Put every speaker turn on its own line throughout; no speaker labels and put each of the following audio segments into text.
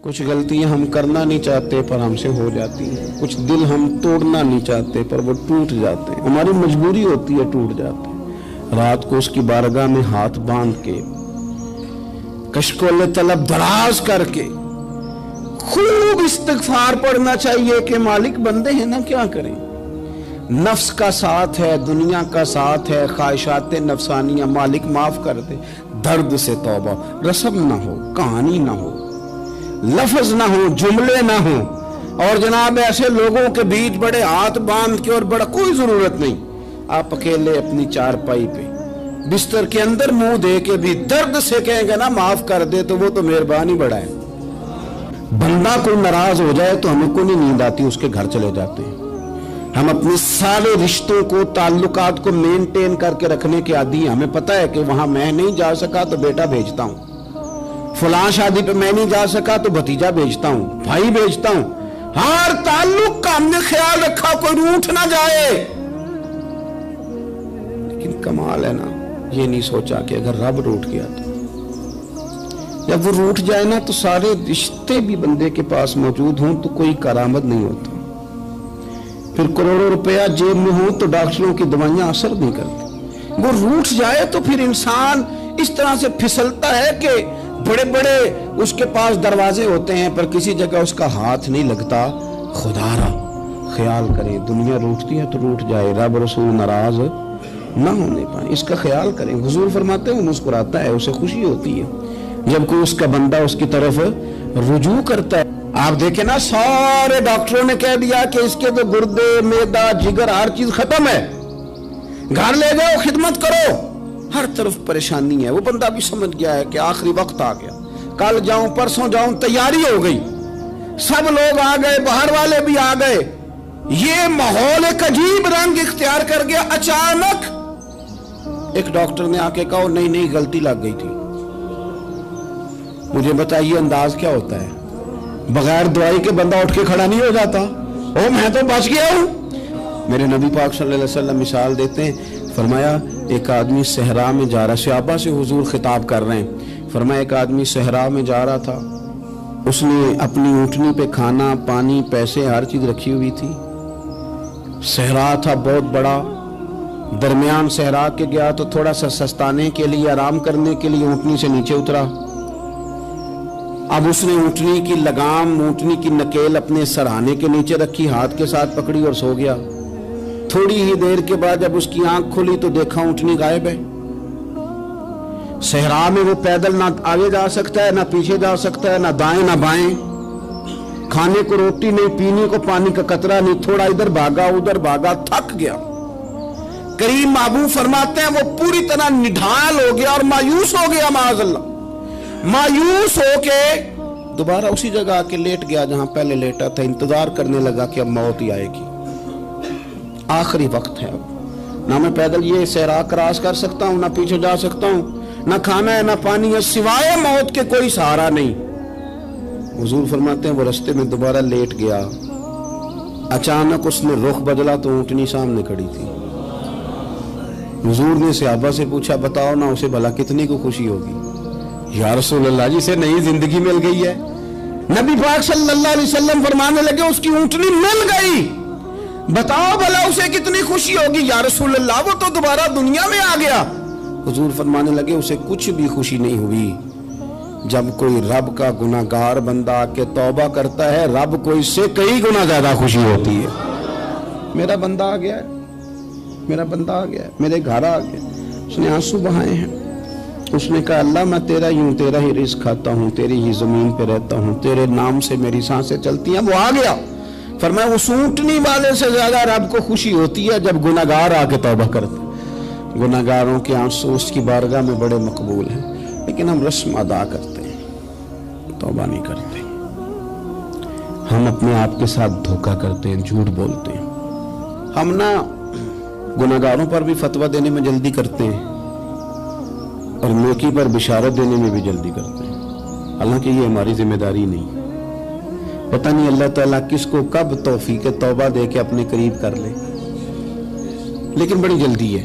کچھ غلطیاں ہم کرنا نہیں چاہتے پر ہم سے ہو جاتی ہیں، کچھ دل ہم توڑنا نہیں چاہتے پر وہ ٹوٹ جاتے ہیں، ہماری مجبوری ہوتی ہے ٹوٹ جاتے ہیں۔ رات کو اس کی بارگاہ میں ہاتھ باندھ کے کشکول طلب دراز کر کے خوب استغفار پڑھنا چاہیے کہ مالک بندے ہیں نا، کیا کریں، نفس کا ساتھ ہے، دنیا کا ساتھ ہے، خواہشات نفسانیہ، مالک معاف کر دے۔ درد سے توبہ، رسم نہ ہو، کہانی نہ ہو، لفظ نہ ہو، جملے نہ ہو، اور جناب ایسے لوگوں کے بیچ بڑے ہاتھ باندھ کے اور بڑا کوئی ضرورت نہیں، آپ اکیلے اپنی چارپائی پہ بستر کے اندر منہ دے کے بھی درد سے کہیں گے نا معاف کر دے تو وہ تو مہربانی بڑا ہے۔ بندہ کوئی ناراض ہو جائے تو ہمیں کو نہیں نیند آتی، اس کے گھر چلے جاتے ہیں۔ ہم اپنے سارے رشتوں کو، تعلقات کو مینٹین کر کے رکھنے کے عادی ہیں۔ ہمیں پتہ ہے کہ وہاں میں نہیں جا سکا تو بیٹا بھیجتا ہوں، فلاں شادی پہ میں نہیں جا سکا تو بھتیجا بھیجتا ہوں، بھائی بھیجتا ہوں، ہر تعلق کا ہم نے خیال رکھا کوئی روٹھ نہ جائے۔ لیکن کمال ہے نا، یہ نہیں سوچا کہ اگر رب روٹھ گیا تو جب وہ روٹھ جائے نا تو سارے رشتے بھی بندے کے پاس موجود ہوں تو کوئی کرامت نہیں ہوتا، پھر کروڑوں روپیہ جیب میں ہوں تو ڈاکٹروں کی دوائیاں اثر نہیں کرتی۔ وہ روٹھ جائے تو پھر انسان اس طرح سے پھسلتا ہے کہ بڑے بڑے اس کے پاس دروازے ہوتے ہیں پر کسی جگہ اس کا ہاتھ نہیں لگتا۔ خدا را خیال کریں، دنیا روٹتی ہے تو روٹ جائے، رب رسول ناراض نہ ہونے پائیں، اس کا خیال کریں۔ حضور فرماتے ہیں مسکراتا ہے، اسے خوشی ہوتی ہے جب کوئی اس کا بندہ اس کی طرف رجوع کرتا ہے۔ آپ دیکھیں نا، سارے ڈاکٹروں نے کہہ دیا کہ اس کے تو گردے، معدہ، جگر ہر چیز ختم ہے، گھر لے جاؤ، خدمت کرو، ہر طرف پریشانی ہے۔ وہ بندہ بھی سمجھ گیا ہے کہ آخری وقت آ گیا، کل جاؤں پرسوں جاؤں، تیاری ہو گئی، سب لوگ آ گئے، باہر والے بھی آ گئے، یہ ماحول ایک عجیب رنگ اختیار کر گیا۔ اچانک ایک ڈاکٹر نے آ کے کہا نہیں غلطی لگ گئی تھی۔ مجھے بتائیے انداز کیا ہوتا ہے؟ بغیر دوائی کے بندہ اٹھ کے کھڑا نہیں ہو جاتا، او میں تو بچ گیا ہوں۔ میرے نبی پاک صلی اللہ علیہ وسلم مثال دیتے ہیں، فرمایا ایک آدمی صحرا میں جا رہا، صحابہ سے حضور خطاب کر رہے ہیں، فرمایا ایک آدمی صحرا میں جا رہا تھا، اس نے اپنی اونٹنی پہ کھانا، پانی، پیسے، ہر چیز رکھی ہوئی تھی۔ صحرا تھا بہت بڑا، درمیان صحرا کے گیا تو تھوڑا سا سستانے کے لیے، آرام کرنے کے لیے اونٹنی سے نیچے اترا۔ اب اس نے اونٹنی کی لگام، اونٹنی کی نکیل اپنے سرہانے کے نیچے رکھی، ہاتھ کے ساتھ پکڑی اور سو گیا۔ تھوڑی ہی دیر کے بعد جب اس کی آنکھ کھلی تو دیکھا اونٹنی غائب ہے۔ صحرا میں وہ پیدل نہ آگے جا سکتا ہے، نہ پیچھے جا سکتا ہے، نہ دائیں نہ بائیں، کھانے کو روٹی نہیں، پینے کو پانی کا قطرہ نہیں، تھوڑا ادھر بھاگا ادھر بھاگا، تھک گیا۔ کریم محبوب فرماتے ہیں وہ پوری طرح نڈھال ہو گیا اور مایوس ہو گیا، معاذ اللہ، مایوس ہو کے دوبارہ اسی جگہ آ کے لیٹ گیا جہاں پہلے لیٹا تھا، انتظار کرنے لگا کہ اب موت ہی آئے گی، آخری وقت ہے، اب نہ میں پیدل یہ صحرا کراس کر سکتا ہوں، نہ پیچھے جا سکتا ہوں، نہ کھانا ہے نہ پانی ہے، سوائے موت کے کوئی سہارا نہیں۔ حضور فرماتے ہیں وہ رستے میں دوبارہ لیٹ گیا، اچانک اس نے رخ بدلا تو اونٹنی سامنے کھڑی تھی۔ حضور نے صحابہ سے پوچھا بتاؤ نا اسے بھلا کتنی کو خوشی ہوگی؟ یا رسول اللہ جسے نئی زندگی مل گئی ہے۔ نبی پاک صلی اللہ علیہ وسلم فرمانے لگے اس کی اونٹنی مل گئی، بتاؤ بھلا اسے کتنی خوشی ہوگی؟ یا رسول اللہ وہ تو دوبارہ دنیا میں آ گیا۔ حضور فرمانے لگے اسے کچھ بھی خوشی نہیں ہوئی۔ جب کوئی رب کا گناہگار بندہ آ کے توبہ کرتا ہے، رب کو اس سے کئی گنا زیادہ خوشی ہوتی ہے۔ میرا بندہ آ گیا ہے، میرا بندہ آ گیا ہے، میرے گھر آ گیا، اس نے آنسو بہائے ہیں، اس نے کہا اللہ میں تیرا ہی ہوں، تیرا ہی رزق کھاتا ہوں، تیری ہی زمین پہ رہتا ہوں، تیرے نام سے میری سانسیں چلتی ہیں۔ وہ آ گیا، فرمایا اس اونٹنی والے سے زیادہ رب کو خوشی ہوتی ہے جب گناہگار آ کے توبہ کرتے۔ گناہگاروں کے آنسو اس کی بارگاہ میں بڑے مقبول ہیں، لیکن ہم رسم ادا کرتے ہیں، توبہ نہیں کرتے، ہم اپنے آپ کے ساتھ دھوکہ کرتے ہیں، جھوٹ بولتے ہیں، ہم نہ گناہگاروں پر بھی فتویٰ دینے میں جلدی کرتے ہیں اور نیکی پر بشارت دینے میں بھی جلدی کرتے ہیں، حالانکہ یہ ہماری ذمہ داری نہیں۔ پتہ نہیں اللہ تعالیٰ کس کو کب توفیق توبہ دے کے اپنے قریب کر لے، لیکن بڑی جلدی ہے۔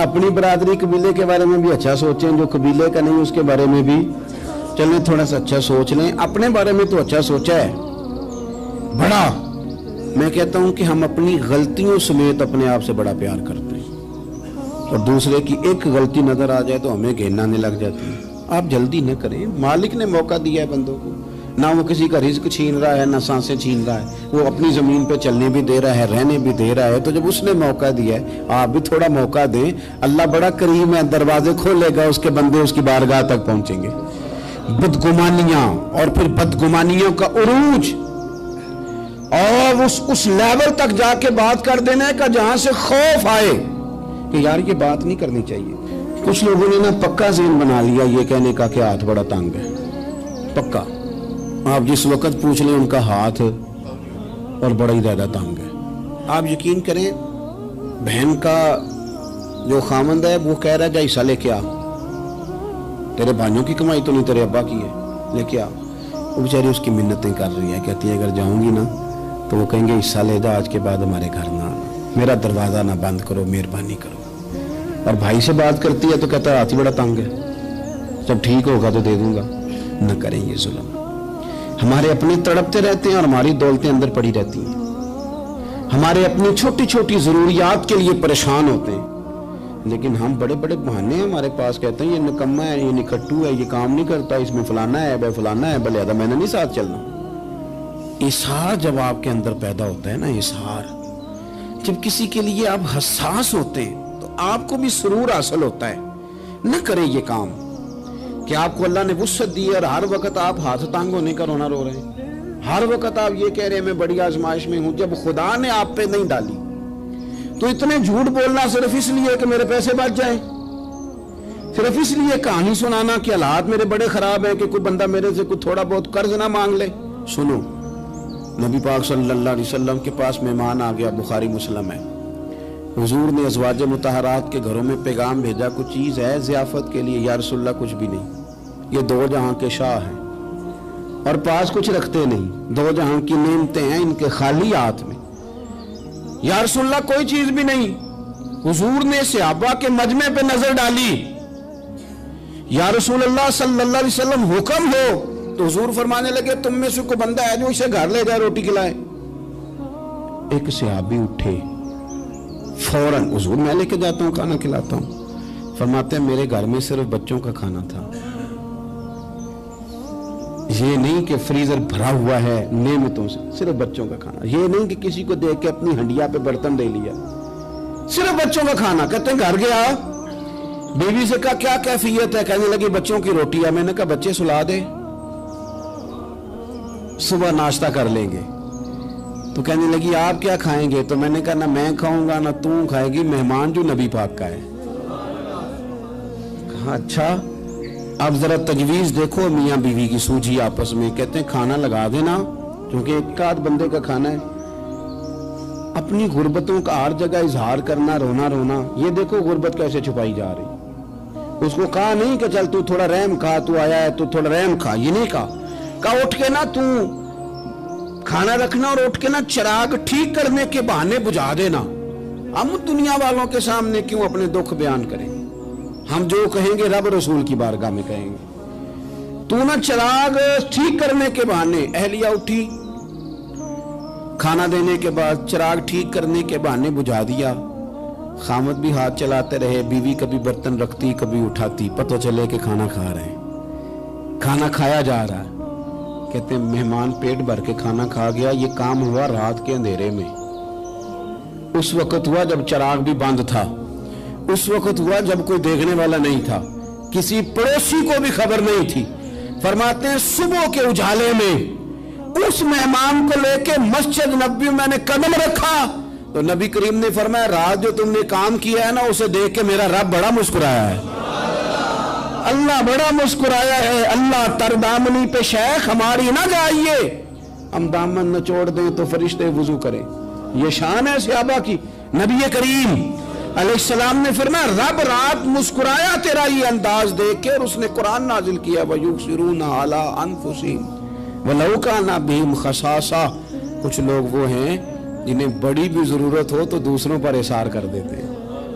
اپنی برادری قبیلے کے بارے میں بھی اچھا سوچیں, جو قبیلے کا نہیں اس کے بارے میں بھی چلیں تھوڑا سا اچھا سوچ لیں. اپنے بارے میں تو اچھا سوچا ہے بڑا. میں کہتا ہوں کہ ہم اپنی غلطیوں سمیت اپنے آپ سے بڑا پیار کرتے ہیں, اور دوسرے کی ایک غلطی نظر آ جائے تو ہمیں گھین آنے لگ جاتی ہے. آپ جلدی نہ کریں, مالک نے موقع دیا ہے بندوں کو, نہ وہ کسی کا رزق چھین رہا ہے نہ سانسیں چھین رہا ہے, وہ اپنی زمین پہ چلنے بھی دے رہا ہے, رہنے بھی دے رہا ہے. تو جب اس نے موقع دیا ہے آپ بھی تھوڑا موقع دیں. اللہ بڑا کریم ہے, دروازے کھولے گا, اس کے بندے اس کی بارگاہ تک پہنچیں گے. بدگمانیاں اور پھر بدگمانیوں کا عروج اور اس لیول تک جا کے بات کر دینا کا جہاں سے خوف آئے کہ یار یہ بات نہیں کرنی چاہیے. کچھ لوگوں نے نا پکا ذہن بنا لیا یہ کہنے کا کہ ہاتھ بڑا تنگ ہے. پکا آپ جس وقت پوچھ لیں ان کا ہاتھ اور بڑا ہی زیادہ تنگ ہے. آپ یقین کریں بہن کا جو خامند ہے وہ کہہ رہا ہے جا حصہ لے کے آ, تیرے بھائیوں کی کمائی تو نہیں تیرے ابا کی ہے, لے کے آ. وہ بیچاری اس کی منتیں کر رہی ہے, کہتی ہے اگر جاؤں گی نا تو وہ کہیں گے حصہ لے جا, آج کے بعد ہمارے گھر نہ آنا, میرا دروازہ نہ بند کرو, مہربانی کرو. اور بھائی سے بات کرتی ہے تو کہتا ہے ہاتھ ہی بڑا تنگ ہے, جب ٹھیک ہوگا تو دے دوں گا. نہ کریں یہ ظلم. ہمارے اپنے تڑپتے رہتے ہیں اور ہماری دولتیں اندر پڑی رہتی ہیں. ہمارے اپنی چھوٹی چھوٹی ضروریات کے لیے پریشان ہوتے ہیں, لیکن ہم بڑے بڑے بہانے ہیں ہمارے پاس, کہتے ہیں یہ نکما ہے, یہ نکھٹو ہے, یہ کام نہیں کرتا, اس میں فلانا ہے, بے فلانا ہے, بلے میں نے نہیں ساتھ چلنا. اظہار جب آپ کے اندر پیدا ہوتا ہے نا, اظہار جب کسی کے لیے آپ حساس ہوتے ہیں تو آپ کو بھی سرور حاصل ہوتا ہے. نہ کریں یہ کام کہ آپ کو اللہ نے وسعت دی ہے اور ہر وقت آپ ہاتھ تانگ ہونے کا رونا رو رہے ہیں, ہر وقت آپ یہ کہہ رہے ہیں میں بڑی آزمائش میں ہوں, جب خدا نے آپ پہ نہیں ڈالی. تو اتنے جھوٹ بولنا صرف اس لیے کہ میرے پیسے بچ جائیں, صرف اس لیے کہانی سنانا کہ حالات میرے بڑے خراب ہیں کہ کوئی بندہ میرے سے کوئی تھوڑا بہت قرض نہ مانگ لے. سنو, نبی پاک صلی اللہ علیہ وسلم کے پاس مہمان آ گیا, بخاری مسلم ہے. حضور نے ازواج مطہرات کے گھروں میں پیغام بھیجا, کچھ چیز ہے ضیافت کے لیے؟ یا رسول اللہ کچھ بھی نہیں, یہ دو جہاں کے شاہ ہیں اور پاس کچھ رکھتے نہیں, دو جہاں کی نعمتیں ہیں ان کے خالی ہاتھ میں. یا رسول اللہ کوئی چیز بھی نہیں. حضور نے صحابہ کے مجمع پہ نظر ڈالی, یا رسول اللہ صلی اللہ علیہ وسلم حکم ہو. تو حضور فرمانے لگے تم میں سے کوئی بندہ ہے جو اسے گھر لے جائے روٹی کھلائے. ایک صحابی اٹھے فوراً, حضور میں لے کے جاتا ہوں کھانا کھلاتا ہوں. فرماتے ہیں میرے گھر میں صرف بچوں کا کھانا تھا, یہ نہیں کہ فریزر بھرا ہوا ہے نعمتوں سے, صرف بچوں کا کھانا. یہ نہیں کہ کسی کو دیکھ کے اپنی ہنڈیا پہ برتن دے لیا, صرف بچوں کا کھانا. کہتے ہیں گھر گیا, بیوی سے کہا کیا کیفیت ہے؟ کہنے لگی بچوں کی روٹی ہے. میں نے کہا بچے سلا دے, صبح ناشتہ کر لیں گے. تو کہنے لگی آپ کیا کھائیں گے؟ تو میں نے کہا نہ میں کھاؤں گا نہ تم کھائے گی, مہمان جو نبی پاک کا ہے. کہا اچھا, اب ذرا تجویز دیکھو میاں بیوی کی سوجھی آپس میں. کہتے ہیں کھانا لگا دینا کیونکہ ایک آدھ بندے کا کھانا ہے. اپنی غربتوں کا ہر جگہ اظہار کرنا, رونا رونا. یہ دیکھو غربت کیسے چھپائی جا رہی. اس کو کہا نہیں کہ چل تو تھوڑا رحم کھا, تو آیا ہے تو تھوڑا رحم کھا, یہ نہیں کہا. کہا اٹھ کے نا تو کھانا رکھنا اور اٹھ کے نا چراغ ٹھیک کرنے کے بہانے بجھا دینا. ہم دنیا والوں کے سامنے کیوں اپنے دکھ بیان کریں؟ ہم جو کہیں گے رب رسول کی بارگاہ میں کہیں گے. تو نا چراغ ٹھیک کرنے کے بہانے. اہلیہ اٹھی, کھانا دینے کے بعد چراغ ٹھیک کرنے کے بہانے بجھا دیا. خامد بھی ہاتھ چلاتے رہے, بیوی کبھی برتن رکھتی کبھی اٹھاتی, پتہ چلے کہ کھانا کھا رہے ہیں, کھانا کھایا جا رہا ہے. کہتے ہیں مہمان پیٹ بھر کے کھانا کھا گیا. یہ کام ہوا رات کے اندھیرے میں, اس وقت ہوا جب چراغ بھی بند تھا, اس وقت ہوا جب کوئی دیکھنے والا نہیں تھا, کسی پڑوسی کو بھی خبر نہیں تھی. فرماتے ہیں صبح کے اجالے میں اس مہمان کو لے کے مسجد نبوی میں نے قدم رکھا تو نبی کریم نے فرمایا رات جو تم نے کام کیا ہے نا اسے دیکھ کے میرا رب بڑا مسکرایا ہے, اللہ بڑا مسکرایا ہے. اللہ تر دامنی پہ شیخ ہماری نہ جائیے, ہم دامن نہ چھوڑ دیں تو فرشتے وضو کریں. یہ شان ہے صحابہ کی. نبی کریم علیہ السلام نے فرمایا رب رات مسکرایا تیرا یہ انداز دیکھ کے, اور اس نے قرآن نازل کیا وَيُبْصِرُونَ عَلَىٰ أَنفُسِهِمْ وَلَوْ كَانَ بِهِمْ خَصَاصَةٌ. کچھ لوگ وہ ہیں جنہیں بڑی بھی ضرورت ہو تو دوسروں پر اثار کر دیتے ہیں.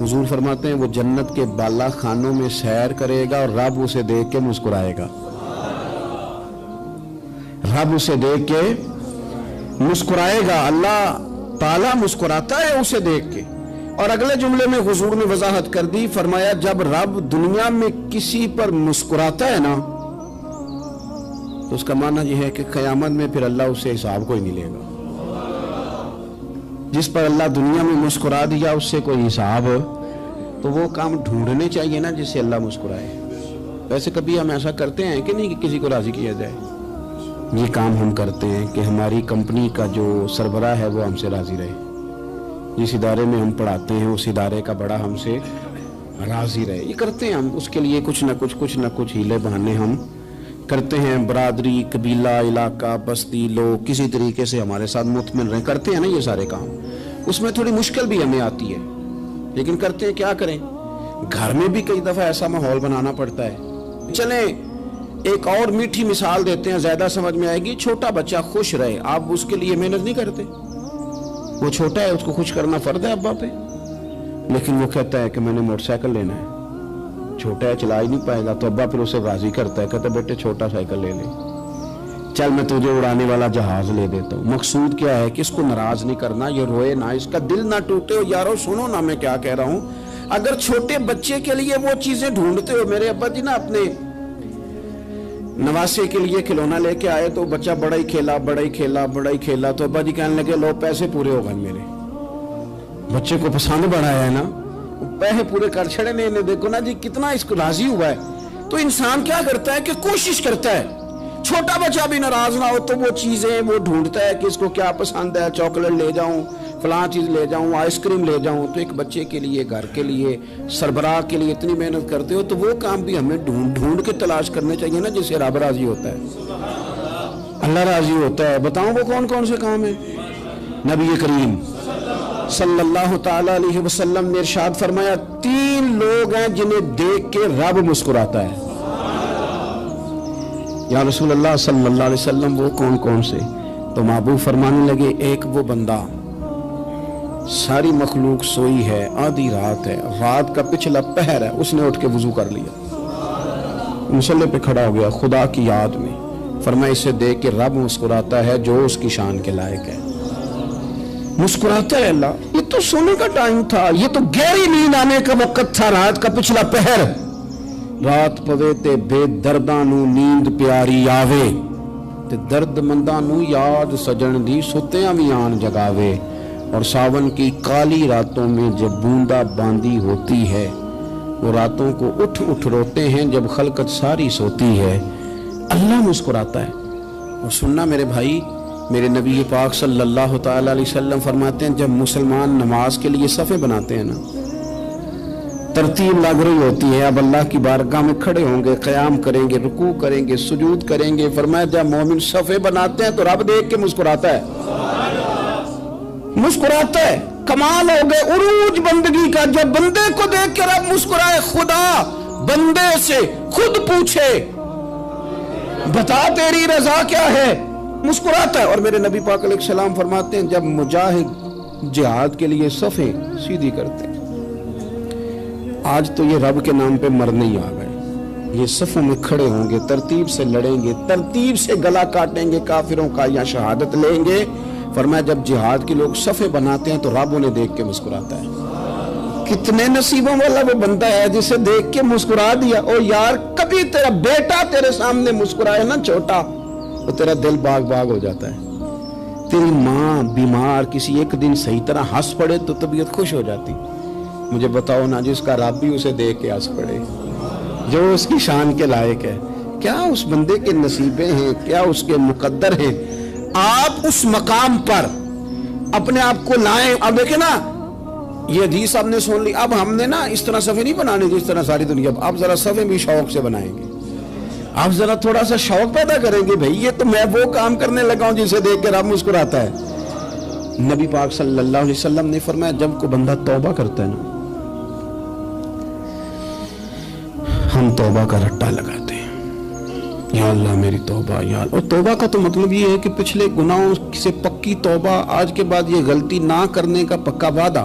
حضور فرماتے ہیں وہ جنت کے بالا خانوں میں سیر کرے گا اور رب اسے دیکھ کے مسکرائے گا، رب اسے دیکھ کے مسکرائے گا، اللہ تعالیٰ مسکراتا ہے اسے دیکھ کے۔ اور اگلے جملے میں حضور نے وضاحت کر دی، فرمایا جب رب دنیا میں کسی پر مسکراتا ہے نا تو اس کا معنی یہ ہے کہ قیامت میں پھر اللہ اسے حساب کوئی نہیں لے گا۔ جس پر اللہ دنیا میں مسکرا دیا اس سے کوئی حساب، تو وہ کام ڈھونڈنے چاہیے نا جس سے اللہ مسکرائے۔ ویسے کبھی ہم ایسا کرتے ہیں کہ نہیں کہ کسی کو راضی کیا جائے؟ یہ کام ہم کرتے ہیں کہ ہماری کمپنی کا جو سربراہ ہے وہ ہم سے راضی رہے، جس ادارے میں ہم پڑھاتے ہیں اس ادارے کا بڑا ہم سے راضی رہے۔ یہ کرتے ہیں ہم، اس کے لیے کچھ نہ کچھ ہیلے بہانے ہم کرتے ہیں۔ برادری، قبیلہ، علاقہ، بستی، لوگ کسی طریقے سے ہمارے ساتھ مطمئن رہیں، کرتے ہیں نا یہ سارے کام۔ اس میں تھوڑی مشکل بھی ہمیں آتی ہے لیکن کرتے ہیں، کیا کریں۔ گھر میں بھی کئی دفعہ ایسا ماحول بنانا پڑتا ہے۔ چلیں ایک اور میٹھی مثال دیتے ہیں، زیادہ سمجھ میں آئے گی۔ چھوٹا بچہ خوش رہے، آپ اس کے لیے محنت نہیں کرتے؟ وہ چھوٹا ہے، اس کو خوش کرنا فرض ہے ابا پہ، لیکن وہ کہتا ہے کہ میں نے موٹر سائیکل لینا ہے۔ چھوٹا ہے، چلا ہی نہیں پائے گا، تو ابا پھر اسے راضی کرتا ہے، کہتا ہے بیٹے چھوٹا سائیکل لے لے، چل میں تجھے اڑانے والا جہاز لے دیتا ہوں۔ مقصود کیا ہے کہ اس کو ناراض نہیں کرنا، یہ روئے نہ، اس کا دل نہ ٹوٹے۔ یارو سنو نا میں کیا کہہ رہا ہوں، اگر چھوٹے بچے کے لیے وہ چیزیں ڈھونڈتے ہو، میرے ابا جی نا اپنے نواسے کے لیے کھلونا لے کے آئے تو بچہ بڑا ہی کھیلا تو ابا جی کہنے لگے لو پیسے پورے ہو گئے میرے۔ بچے کو پسند بڑا ہے نا، پیسے پورے کر چھڑے نے، دیکھو نا جی کتنا اس کو راضی ہوا ہے۔ تو انسان کیا کرتا ہے کہ کوشش کرتا ہے، چھوٹا بچہ بھی ناراض نہ ہو تو وہ چیزیں وہ ڈھونڈتا ہے کہ اس کو کیا پسند ہے، چاکلیٹ لے جاؤں، فلاں چیز لے جاؤں، آئس کریم لے جاؤں۔ تو ایک بچے کے لیے، گھر کے لیے، سربراہ کے لیے اتنی محنت کرتے ہو تو وہ کام بھی ہمیں ڈھونڈ کے تلاش کرنے چاہیے نا جس سے رب راضی ہوتا ہے، اللہ راضی ہوتا ہے۔ بتاؤں وہ کون کون سے کام ہیں؟ نبی کریم صلی اللہ تعالی علیہ وسلم نے ارشاد فرمایا 3 لوگ ہیں جنہیں دیکھ کے رب مسکراتا ہے۔ یا رسول اللہ صلی اللہ علیہ وسلم وہ کون کون سے؟ تو محبوب فرمانے لگے ایک وہ بندہ ساری مخلوق سوئی ہے، آدھی رات ہے، رات کا پچھلا پہر ہے، اس نے اٹھ کے وضو کر لیا، مصلی پہ کھڑا ہو گیا خدا کی یاد میں، فرمایا اسے دیکھ کے رب مسکراتا ہے جو اس کی شان کے لائق ہے۔ مسکراتا ہے اللہ۔ یہ تو سونے کا ٹائم تھا، یہ تو گہری نیند آنے کا وقت تھا، رات کا پچھلا پہر۔ رات پوے تے بے درداں نو نیند پیاری آوے، تے درد منداں نو یاد سجن دی ستیاں وی آن جگاوے۔ اور ساون کی کالی راتوں میں جب بوندا باندی ہوتی ہے، وہ راتوں کو اٹھ روتے ہیں جب خلقت ساری سوتی ہے، اللہ مسکراتا ہے۔ اور سننا میرے بھائی، میرے نبی پاک صلی اللہ تعالی علیہ وسلم فرماتے ہیں جب مسلمان نماز کے لیے صفیں بناتے ہیں نا، ترتیب لگ رہی ہوتی ہے، اب اللہ کی بارگاہ میں کھڑے ہوں گے، قیام کریں گے، رکوع کریں گے، سجود کریں گے، فرمایا جب مومن صفیں بناتے ہیں تو رب دیکھ کے مسکراتا ہے، مسکراتا ہے۔ کمال ہو گئے عروج بندگی کا، جب بندے کو دیکھ کے رب مسکرائے، خدا بندے سے خود پوچھے بتا تیری رضا کیا ہے، مسکراتا ہے۔ اور میرے نبی پاک علیہ السلام فرماتے ہیں جب مجاہد جہاد کے لیے صفیں سیدھی کرتے ہیں، آج تو یہ رب کے نام پہ مرنے ہی آ گئے، یہ صفوں میں کھڑے ہوں گے، ترتیب سے لڑیں گے، ترتیب سے گلا کاٹیں گے کافروں کا یا شہادت لیں گے۔ فرمایا جب جہاد کے لوگ صفیں بناتے ہیں تو رب انہیں دیکھ کے مسکراتا ہے۔ کتنے نصیبوں والا وہ بندہ ہے جسے دیکھ کے مسکرا دیا۔ او یار کبھی تیرا بیٹا تیرے سامنے مسکرائے نا چھوٹا، تو تیرا دل باغ باغ ہو جاتا ہے۔ تیری ماں بیمار کسی ایک دن صحیح طرح ہنس پڑے تو طبیعت خوش ہو جاتی۔ مجھے بتاؤ نا جس کا رب بھی اسے دیکھ کے ہنس پڑے، جو اس کی شان کے لائق ہے، کیا اس بندے کے نصیبیں ہیں، کیا اس کے مقدر ہیں۔ آپ اس مقام پر اپنے آپ کو لائیں۔ اب دیکھیں نا یہ حدیث آپ نے سن لی، اب ہم نے نا اس طرح صفیں نہیں بنانے جس طرح ساری دنیا، آپ ذرا صفیں بھی شوق سے بنائیں گے، آپ ذرا تھوڑا سا شوق پیدا کریں گے، بھئی یہ تو میں وہ کام کرنے لگا ہوں جسے دیکھ کے رب مسکراتا ہے۔ نبی پاک صلی اللہ علیہ وسلم نے فرمایا جب کوئی بندہ توبہ کرتا ہے نا، ہم توبہ کا رٹا لگاتے ہیں، یا اللہ میری توبہ یا اللہ۔ اور توبہ کا تو مطلب یہ ہے کہ پچھلے گناہوں سے پکی توبہ، آج کے بعد یہ غلطی نہ کرنے کا پکا وعدہ۔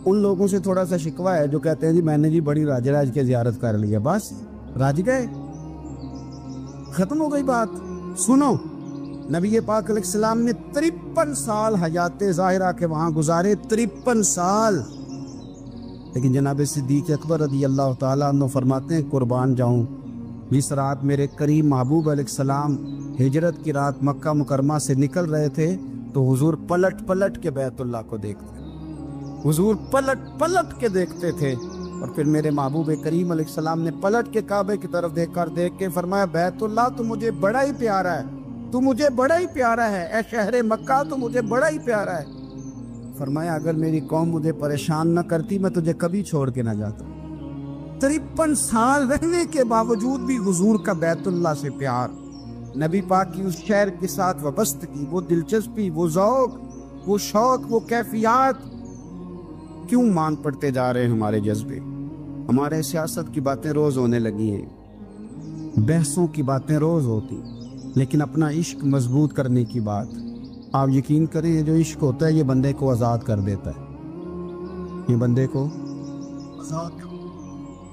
ان لوگوں سے تھوڑا سا شکوہ ہے جو کہتے ہیں جی میں نے جی بڑی راج راج کے زیارت کر لی ہے، بس راج گئے، ختم ہو گئی بات۔ سنو، نبی پاک علیہ السلام نے 53 سال حیات ظاہرہ کے وہاں گزارے، 53 سال، لیکن جناب صدیق اکبر رضی اللہ تعالیٰ عنہ فرماتے ہیں قربان جاؤں، جس رات میرے کریم محبوب علیہ السلام ہجرت کی رات مکہ مکرمہ سے نکل رہے تھے تو حضور پلٹ پلٹ کے بیت اللہ کو دیکھتے، حضور پلٹ پلٹ کے دیکھتے تھے، اور پھر میرے محبوب کریم علیہ السلام نے پلٹ کے کعبے کی طرف دیکھ کے فرمایا بیت اللہ تو مجھے بڑا ہی پیارا ہے، تو مجھے بڑا ہی پیارا ہے، اے شہر مکہ تو مجھے بڑا ہی پیارا ہے۔ فرمایا اگر میری قوم مجھے پریشان نہ کرتی میں تجھے کبھی چھوڑ کے نہ جاتا۔ 53 سال رہنے کے باوجود بھی حضور کا بیت اللہ سے پیار، نبی پاک کی اس شہر کے ساتھ وابستگی، وہ دلچسپی، وہ ذوق، وہ شوق، وہ کیفیات، کیوں مان پڑتے جا رہے ہیں ہمارے جذبے؟ ہمارے سیاست کی باتیں روز ہونے لگی ہیں، بحثوں کی باتیں روز ہوتی، لیکن اپنا عشق مضبوط کرنے کی بات، آپ یقین کریں یہ جو عشق ہوتا ہے یہ بندے کو آزاد کر دیتا ہے، یہ بندے کو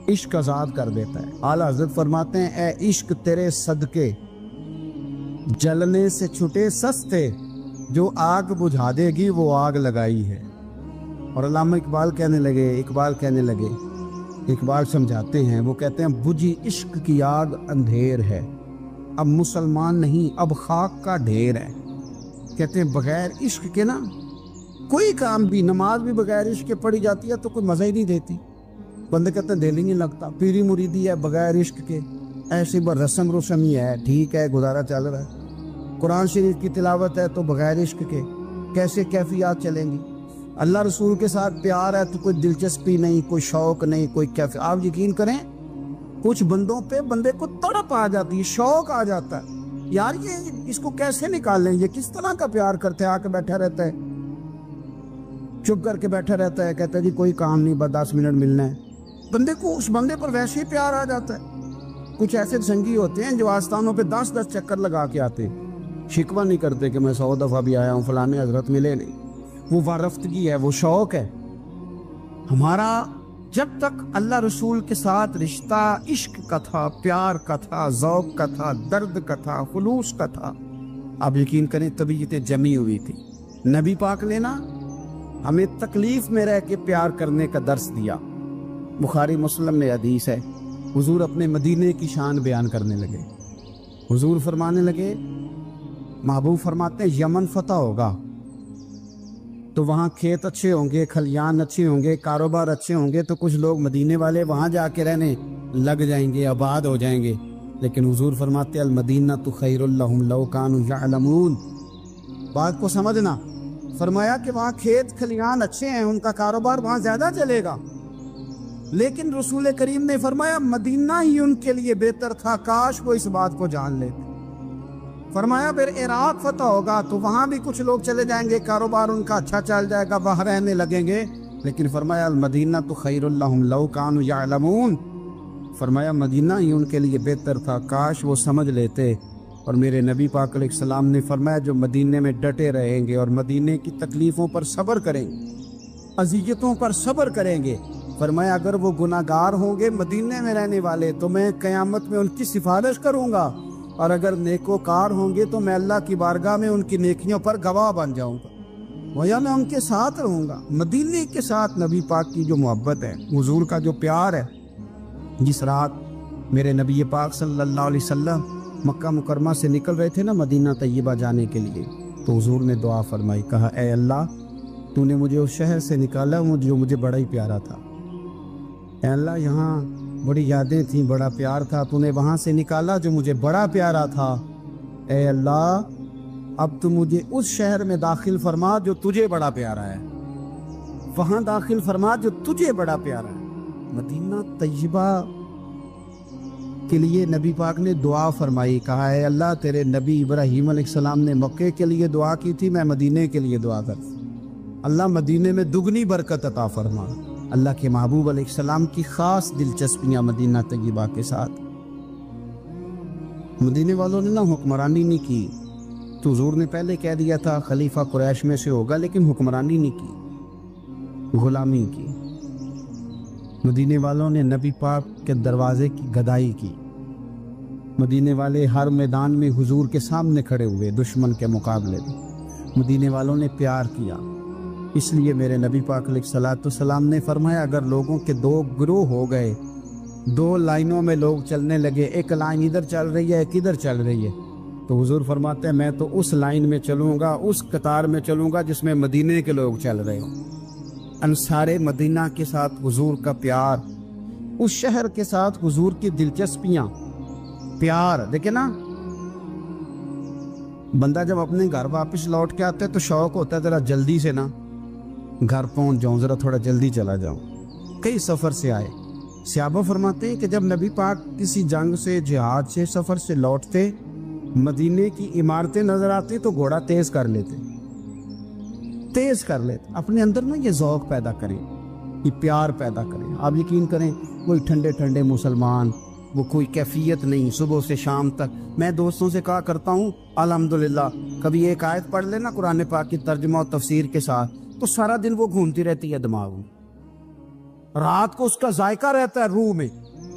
عشق آزاد کر دیتا ہے۔ اعلیٰ حضرت فرماتے ہیں اے عشق تیرے صدقے جلنے سے چھٹے سستے، جو آگ بجھا دے گی وہ آگ لگائی ہے۔ اور علامہ اقبال کہنے لگے، اقبال سمجھاتے ہیں، وہ کہتے ہیں بجھی عشق کی آگ اندھیر ہے، اب مسلمان نہیں اب خاک کا ڈھیر ہے۔ کہتے ہیں بغیر عشق کے نا کوئی کام بھی، نماز بھی بغیر عشق کے پڑھی جاتی ہے تو کوئی مزہ ہی نہیں دیتی، بندے کہتے ہیں دل ہی نہیں لگتا، پیری مریدی ہے بغیر عشق کے ایسی رسم ہی ہے، ٹھیک ہے گزارا چل رہا ہے، قرآن شریف کی تلاوت ہے تو بغیر عشق کے کیسے کیفیات چلیں گی؟ اللہ رسول کے ساتھ پیار ہے تو کوئی دلچسپی نہیں، کوئی شوق نہیں، کوئی کیفیت۔ آپ یقین کریں کچھ بندوں پہ بندے کو تڑپ آ جاتی ہے، شوق آ جاتا ہے، یار یہ اس کو کیسے نکالیں، یہ کس طرح کا پیار کرتے ہیں، آ کے بیٹھا رہتا ہے، چپ کر کے بیٹھا رہتا ہے، کہتا ہے جی کوئی کام نہیں بس 10 منٹ ملنا ہے، بندے کو اس بندے پر ویسے ہی پیار آ جاتا ہے۔ کچھ ایسے سنگی ہوتے ہیں جو آستانوں پہ 10 چکر لگا کے آتے، شکوہ نہیں کرتے کہ میں 100 دفعہ بھی آیا ہوں فلانے حضرت ملے نہیں، وہ وارفتگی ہے، وہ شوق ہے ہمارا۔ جب تک اللہ رسول کے ساتھ رشتہ عشق کا تھا، پیار کا تھا، ذوق کا تھا، درد کا تھا، خلوص کا تھا، آپ یقین کریں طبیعتیں جمی ہوئی تھی۔ نبی پاک نے نا ہمیں تکلیف میں رہ کے پیار کرنے کا درس دیا۔ بخاری مسلم میں حدیث ہے، حضور اپنے مدینے کی شان بیان کرنے لگے، حضور فرمانے لگے، محبوب فرماتے ہیں یمن فتح ہوگا تو وہاں کھیت اچھے ہوں گے، کھلیان اچھے ہوں گے، کاروبار اچھے ہوں گے، تو کچھ لوگ مدینے والے وہاں جا کے رہنے لگ جائیں گے، آباد ہو جائیں گے، لیکن حضور فرماتے المدینہ تو خیر لہم لو کانوا یعلمون۔ بات کو سمجھنا، فرمایا کہ وہاں کھیت کھلیان اچھے ہیں، ان کا کاروبار وہاں زیادہ چلے گا، لیکن رسول کریم نے فرمایا مدینہ ہی ان کے لیے بہتر تھا، کاش وہ اس بات کو جان لیتے۔ فرمایا پھر عراق فتح ہوگا تو وہاں بھی کچھ لوگ چلے جائیں گے، کاروبار ان کا اچھا چل جائے گا، وہاں رہنے لگیں گے، لیکن فرمایا المدینہ تو خیر لہم لو کانوا یعلمون، فرمایا مدینہ ہی ان کے لیے بہتر تھا، کاش وہ سمجھ لیتے۔ اور میرے نبی پاک علیہ السلام نے فرمایا جو مدینے میں ڈٹے رہیں گے اور مدینے کی تکلیفوں پر صبر کریں گے، اذیتوں پر صبر کریں گے، فرمایا اگر وہ گناہ گار ہوں گے مدینے میں رہنے والے تو میں قیامت میں ان کی سفارش کروں گا، اور اگر نیکوکار ہوں گے تو میں اللہ کی بارگاہ میں ان کی نیکیوں پر گواہ بن جاؤں گا، گویا میں ان کے ساتھ رہوں گا۔ مدینے کے ساتھ نبی پاک کی جو محبت ہے، حضور کا جو پیار ہے، جس رات میرے نبی پاک صلی اللہ علیہ وسلم مکہ مکرمہ سے نکل رہے تھے نا مدینہ طیبہ جانے کے لیے، تو حضور نے دعا فرمائی، کہا اے اللہ تو نے مجھے اس شہر سے نکالا جو مجھے بڑا ہی پیارا تھا، اے اللہ یہاں بڑی یادیں تھیں، بڑا پیار تھا، تو نے وہاں سے نکالا جو مجھے بڑا پیارا تھا، اے اللہ اب تو مجھے اس شہر میں داخل فرما جو تجھے بڑا پیارا ہے، وہاں داخل فرما جو تجھے بڑا پیارا ہے۔ مدینہ طیبہ کے لیے نبی پاک نے دعا فرمائی، کہا اے اللہ تیرے نبی ابراہیم علیہ السلام نے مکے کے لیے دعا کی تھی، میں مدینے کے لیے دعا کر، اللہ مدینے میں دگنی برکت عطا فرما۔ اللہ کے محبوب علیہ السلام کی خاص دلچسپیاں مدینہ طیبہ کے ساتھ، مدینے والوں نے نہ حکمرانی نہیں کی، تو حضور نے پہلے کہہ دیا تھا خلیفہ قریش میں سے ہوگا، لیکن حکمرانی نہیں کی، غلامی کی، مدینے والوں نے نبی پاک کے دروازے کی گدائی کی، مدینے والے ہر میدان میں حضور کے سامنے کھڑے ہوئے دشمن کے مقابلے میں، مدینے والوں نے پیار کیا۔ اس لیے میرے نبی پاک علیہ الصلوۃ والسلام نے فرمایا اگر لوگوں کے دو گروہ ہو گئے، دو لائنوں میں لوگ چلنے لگے، ایک لائن ادھر چل رہی ہے ایک ادھر چل رہی ہے، تو حضور فرماتے ہیں میں تو اس لائن میں چلوں گا، اس قطار میں چلوں گا جس میں مدینے کے لوگ چل رہے ہوں۔ انصار مدینہ کے ساتھ حضور کا پیار، اس شہر کے ساتھ حضور کی دلچسپیاں، پیار دیکھیں نا، بندہ جب اپنے گھر واپس لوٹ کے آتا ہے تو شوق ہوتا ہے ذرا جلدی سے نا گھر پہنچ جاؤں، ذرا تھوڑا جلدی چلا جاؤں۔ کئی سفر سے آئے، صحابہ فرماتے ہیں کہ جب نبی پاک کسی جنگ سے، جہاد سے، سفر سے لوٹتے، مدینے کی عمارتیں نظر آتی تو گھوڑا تیز کر لیتے، اپنے اندر نا یہ ذوق پیدا کریں، یہ پیار پیدا کریں۔ آپ یقین کریں کوئی ٹھنڈے ٹھنڈے مسلمان، وہ کوئی کیفیت نہیں، صبح سے شام تک میں دوستوں سے کہا کرتا ہوں الحمدللہ کبھی ایک آیت پڑھ لینا قرآن پاک کی ترجمہ و تفسیر کے ساتھ تو سارا دن وہ گھومتی رہتی ہے دماغ میں، رات کو اس کا ذائقہ رہتا ہے روح میں۔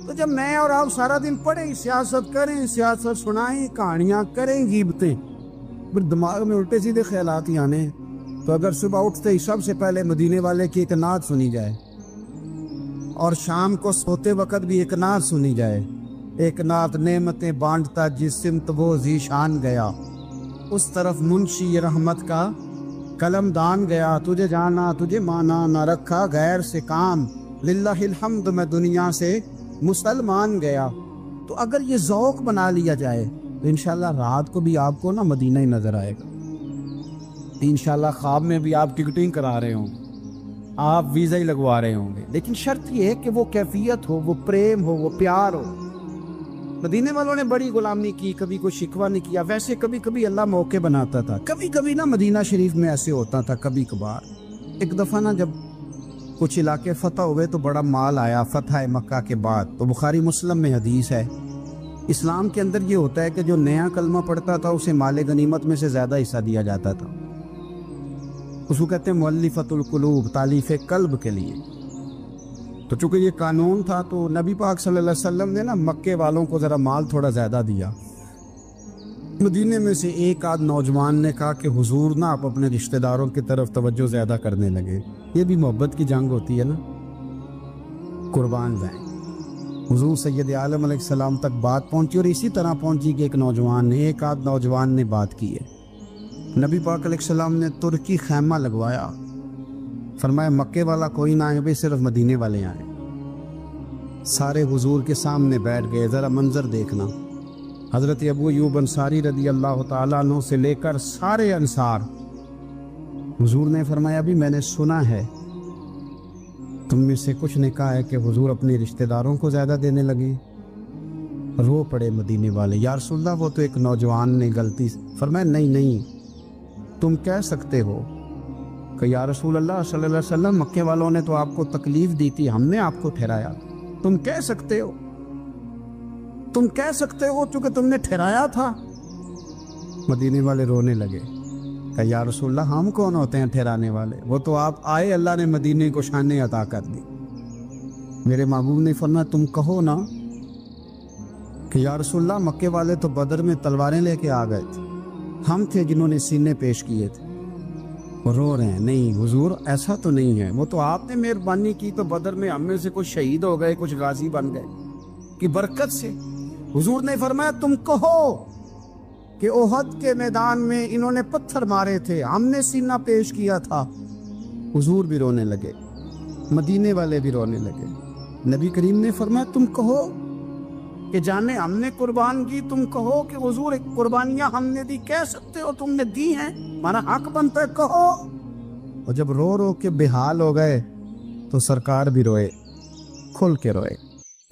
تو جب میں اور آپ سارا دن پڑھیں، سیاست کریں، سیاست سنائیں، کہانیاں کریں، غیبتیں، پھر دماغ میں الٹے سیدھے خیالات ہی آنے ہیں۔ تو اگر صبح اٹھتے ہی سب سے پہلے مدینے والے کی ایک نعت سنی جائے اور شام کو سوتے وقت بھی ایک نعت سنی جائے، ایک نعت نعمتیں بانٹتا جس سمت وہ ذیشان گیا، اس طرف منشی رحمت کا قلم دان گیا، تجھے جانا تجھے مانا نہ رکھا غیر سے کام، للہ الحمد میں دنیا سے مسلمان گیا۔ تو اگر یہ ذوق بنا لیا جائے تو انشاءاللہ رات کو بھی آپ کو نا مدینہ ہی نظر آئے گا، انشاءاللہ خواب میں بھی آپ ٹکٹنگ کرا رہے ہوں، آپ ویزا ہی لگوا رہے ہوں گے، لیکن شرط یہ ہے کہ وہ کیفیت ہو، وہ پریم ہو، وہ پیار ہو۔ مدینے والوں نے بڑی غلامی کی، کبھی کوئی شکوہ نہیں کیا، ویسے کبھی کبھی اللہ موقع بناتا تھا، کبھی کبھی نا مدینہ شریف میں ایسے ہوتا تھا کبھی کبھار۔ ایک دفعہ نا جب کچھ علاقے فتح ہوئے تو بڑا مال آیا فتح مکہ کے بعد، تو بخاری مسلم میں حدیث ہے، اسلام کے اندر یہ ہوتا ہے کہ جو نیا کلمہ پڑھتا تھا اسے مال غنیمت میں سے زیادہ حصہ دیا جاتا تھا، اس کو کہتے ہیں مؤلفۃ القلوب، تالیف قلب کے لیے۔ تو چونکہ یہ قانون تھا تو نبی پاک صلی اللہ علیہ وسلم نے نا مکے والوں کو ذرا مال تھوڑا زیادہ دیا۔ مدینے میں سے ایک آدھ نوجوان نے کہا کہ حضور نا آپ اپنے رشتہ داروں کی طرف توجہ زیادہ کرنے لگے، یہ بھی محبت کی جنگ ہوتی ہے نا، قربان جائیں۔ حضور سید عالم علیہ السلام تک بات پہنچی اور اسی طرح پہنچی کہ ایک آدھ نوجوان نے بات کی ہے۔ نبی پاک علیہ السلام نے ترکی خیمہ لگوایا، فرمایا مکے والا کوئی نہ آئے، صرف مدینے والے آئیں۔ سارے حضور کے سامنے بیٹھ گئے، ذرا منظر دیکھنا، حضرت ابو ایوب انصاری رضی اللہ تعالیٰ عنہ سے لے کر سارے انصار۔ حضور نے فرمایا ابھی میں نے سنا ہے تم میں سے کچھ نے کہا ہے کہ حضور اپنے رشتہ داروں کو زیادہ دینے لگے۔ رو پڑے مدینے والے، یا رسول اللہ وہ تو ایک نوجوان نے غلطی۔ فرمایا نہیں تم کہہ سکتے ہو کہ یا رسول اللہ صلی اللہ علیہ وسلم مکے والوں نے تو آپ کو تکلیف دی تھی، ہم نے آپ کو ٹھہرایا، تم کہہ سکتے ہو چونکہ تم نے ٹھہرایا تھا۔ مدینے والے رونے لگے کہ یا رسول اللہ ہم کون ہوتے ہیں ٹھہرانے والے، وہ تو آپ آئے، اللہ نے مدینے کو شانیں عطا کر دی۔ میرے محبوب نے فرمایا تم کہو نا کہ یا رسول اللہ مکے والے تو بدر میں تلواریں لے کے آ گئے تھے، ہم تھے جنہوں نے سینے پیش کیے تھے۔ وہ رو رہے ہیں، نہیں حضور ایسا تو نہیں ہے، وہ تو آپ نے مہربانی کی تو بدر میں ہم میں سے کچھ شہید ہو گئے، کچھ غازی بن گئے کی برکت سے۔ حضور نے فرمایا تم کہو کہ احد کے میدان میں انہوں نے پتھر مارے تھے، ہم نے سینہ پیش کیا تھا۔ حضور بھی رونے لگے، مدینے والے بھی رونے لگے۔ نبی کریم نے فرمایا تم کہو کہ جانے ہم نے قربان کی، تم کہو کہ حضور ایک قربانیاں ہم نے دی، کہہ سکتے ہو تم نے دی ہیں، ہمارا حق بنتا ہے کہو۔ اور جب رو رو کے بے حال ہو گئے تو سرکار بھی روئے، کھل کے روئے،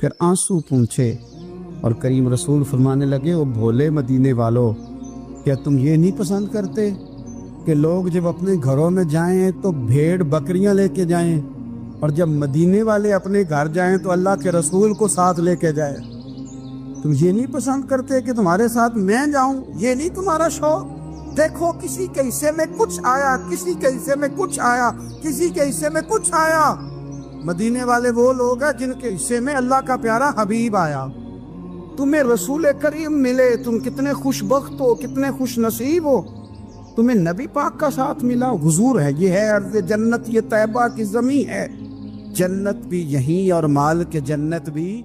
پھر آنسو پونچھے اور کریم رسول فرمانے لگے او بھولے مدینے والو، کیا تم یہ نہیں پسند کرتے کہ لوگ جب اپنے گھروں میں جائیں تو بھیڑ بکریاں لے کے جائیں، اور جب مدینے والے اپنے گھر جائیں تو اللہ کے رسول کو ساتھ لے کے جائیں؟ تم یہ نہیں پسند کرتے کہ تمہارے ساتھ میں جاؤں؟ یہ نہیں تمہارا شوق؟ دیکھو کسی کے حصے میں کچھ آیا، کسی کے حصے میں کچھ آیا، کسی کے حصے میں کچھ آیا۔ مدینے والے وہ لوگ ہیں جن کے حصے میں اللہ کا پیارا حبیب آیا۔ تمہیں رسول کریم ملے، تم کتنے خوش بخت ہو، کتنے خوش نصیب ہو، تمہیں نبی پاک کا ساتھ ملا۔ حضور ہے، یہ ہے ارض جنت، یہ طیبہ کی زمین ہے، جنت بھی یہیں اور مال کے جنت بھی